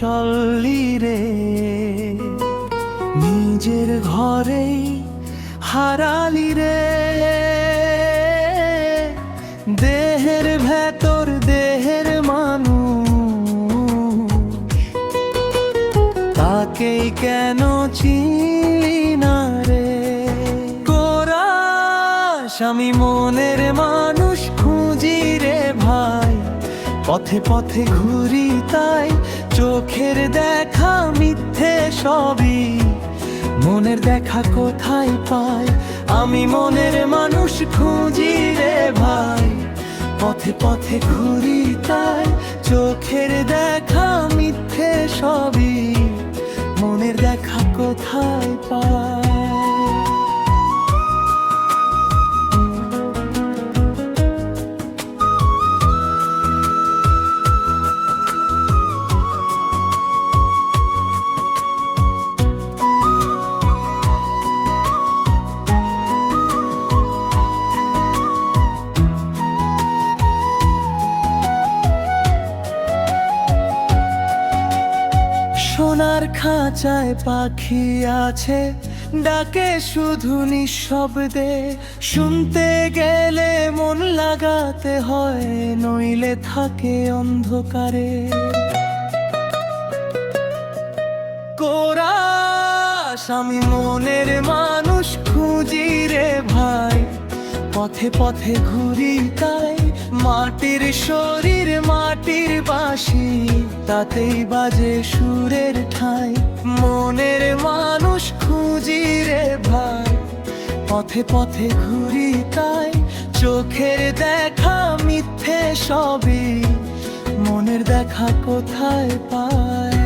চললি রে, নিজের ঘরেই হারালি রে। দেহের ভেতর দেহের মানুষ, তাকেই কেন চিনলি না রে? কোরাস আমি মনের মানুষ খুঁজি রে ভাই, পথে পথে ঘুরি তাই চোখের দেখা মিথ্যে সবই, মনের দেখা কোথায় পাই? আমি মনের মানুষ খুঁজি রে ভাই, পথে পথে ঘুরি তাই চোখের দেখা মিথ্যে সবই, মনের দেখা কোথায় পাই? সোনার খাঁচায় পাখি আছে, ডাকে শুধু নিঃশব্দে। শুনতে গেলে মন লাগাতে হয়, নইলে থাকে অন্ধকারে। কোরাস আমি মনের মানুষ খুঁজি রে ভাই, পথে পথে ঘুরি তাই মাটির শরীর মাটির বাঁশি, তাতেই বাজে সুরের ঠাঁই। মনের মানুষ খুঁজি রে ভাই, পথে পথে ঘুরি তাই চোখের দেখা মিথ্যে সবই, মনের দেখা কোথায় পাই?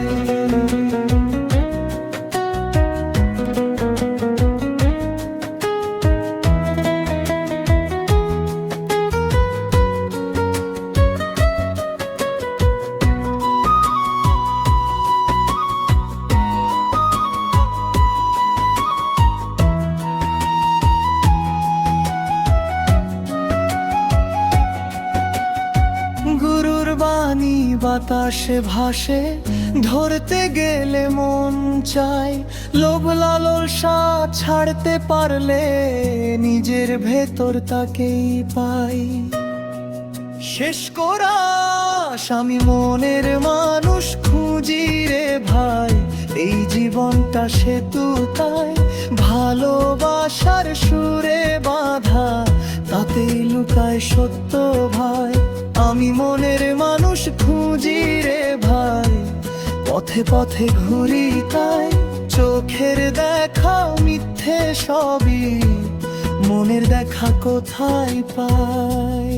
গুরুর বাণী বাতাসে ভাসে, ধরতে গেলে মন চায়। লোভ লালসা ছাড়তে পারলে নিজের ভেতর তাকেই পাই। শেষ কোরাস আমি মনের মানুষ খুঁজি রে ভাই, এই জীবনটা সেতু তাই ভালোবাসার সুরে বাঁধা, তাতেই লুকায় সত্য ভাই। আমি মনের মানুষ খুঁজি রে ভাই, পথে পথে ঘুরি তাই চোখের দেখা মিথ্যে সবই, মনের দেখা কোথায় পাই?